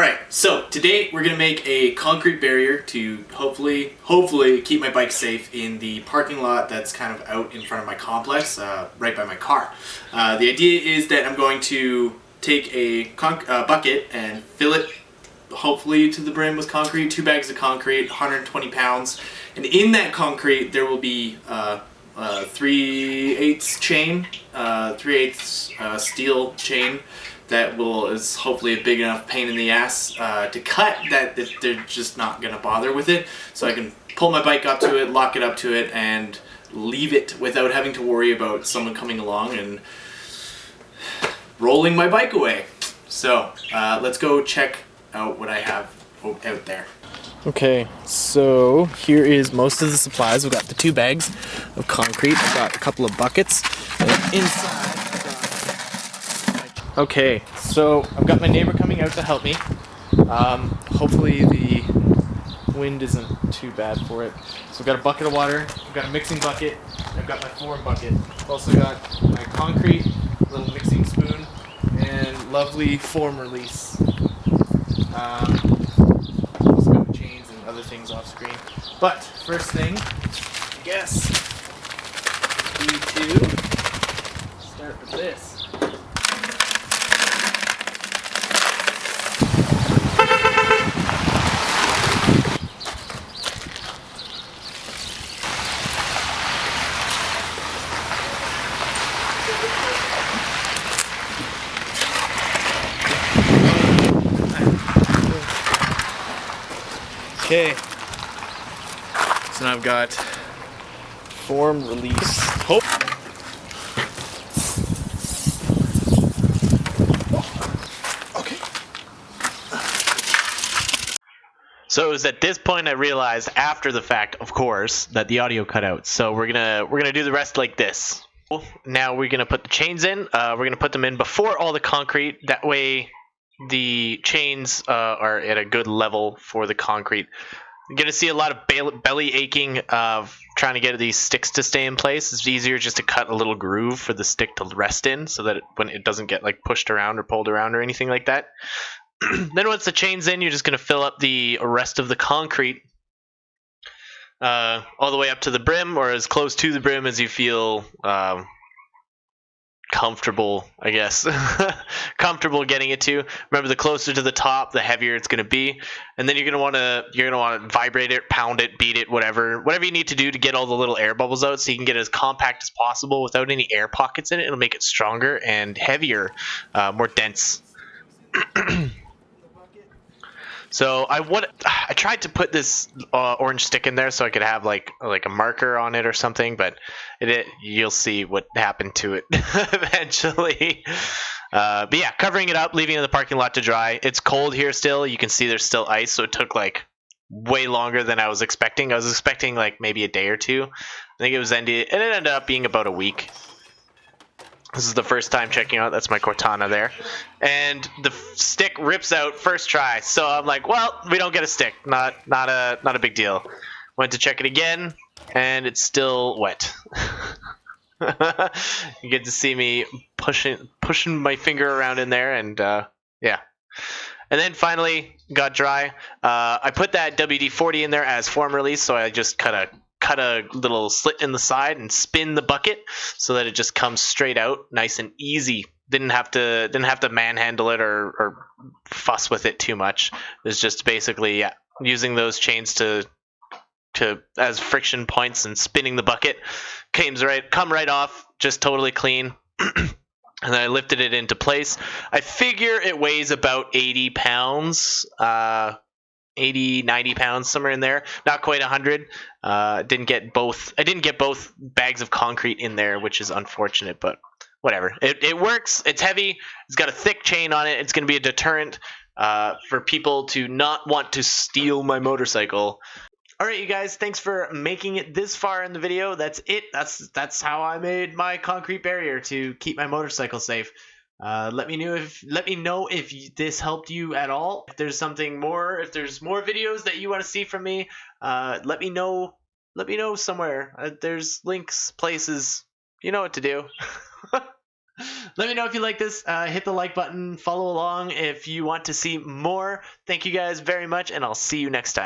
Alright, so today we're going to make a concrete barrier to hopefully keep my bike safe in the parking lot that's kind of out in front of my complex, right by my car. The idea is that I'm going to take a bucket and fill it hopefully to the brim with concrete, 2 bags of concrete, 120 pounds, and in that concrete there will be 3/8 chain, 3/8 steel chain that is hopefully a big enough pain in the ass to cut that they're just not going to bother with it. So I can pull my bike up to it, lock it up to it, and leave it without having to worry about someone coming along and rolling my bike away. So let's go check out what I have out there. Okay, so here is most of the supplies. We've got the 2 bags of concrete. I've got a couple of buckets. And inside okay, so I've got my neighbor coming out to help me. Hopefully the wind isn't too bad for it. So I've got a bucket of water, I've got a mixing bucket, I've got my form bucket. I've also got my concrete, little mixing spoon, and lovely form release. Also got chains and other things off screen. But first thing, I guess, we need to start with this. Okay, so now I've got form release. Oh. Okay. So it was at this point I realized, after the fact, of course, that the audio cut out. So we're gonna do the rest like this. Now we're gonna put the chains in. We're gonna put them in before all the concrete. That way the chains are at a good level for the concrete. You're going to see a lot of belly aching of trying to get these sticks to stay in place. It's easier just to cut a little groove for the stick to rest in, so that when it doesn't get like pushed around or pulled around or anything like that. Then once the chain's in, you're just going to fill up the rest of the concrete all the way up to the brim, or as close to the brim as you feel comfortable, I guess. Comfortable getting it to. Remember, the closer to the top, the heavier it's going to be. And then you're going to want to vibrate it, pound it, beat it, whatever you need to do to get all the little air bubbles out, so you can get it as compact as possible without any air pockets in it. It'll make it stronger and heavier, more dense. So I tried to put this orange stick in there so I could have like a marker on it or something, but you'll see what happened to it eventually. But yeah, covering it up, leaving it in the parking lot to dry. It's cold here still. You can see there's still ice, so it took like way longer than I was expecting. I was expecting like maybe a day or 2. I think it ended up being about a week. This is the first time checking out. That's my Cortana there. And the stick rips out first try. So I'm like, well, we don't get a stick. Not a big deal. Went to check it again, and it's still wet. You get to see me pushing my finger around in there, and yeah. And then finally got dry. I put that WD-40 in there as form release, so I just cut a little slit in the side and spin the bucket so that it just comes straight out nice and easy. Didn't have to manhandle it or fuss with it too much. It was just basically using those chains to as friction points and spinning the bucket. Come right off, just totally clean. And then I lifted it into place. I figure it weighs about 80 pounds. 80, 90 pounds, somewhere in there. Not quite 100. I didn't get both bags of concrete in there, which is unfortunate, but whatever. It works. It's heavy. It's got a thick chain on it. It's going to be a deterrent for people to not want to steal my motorcycle. All right, you guys, thanks for making it this far in the video. That's it. That's how I made my concrete barrier to keep my motorcycle safe. Let me know if this helped you at all. If there's more videos that you want to see from me, let me know somewhere. There's links, places. You know what to do. Let me know if you like this. Hit the like button. Follow along if you want to see more. Thank you guys very much, and I'll see you next time.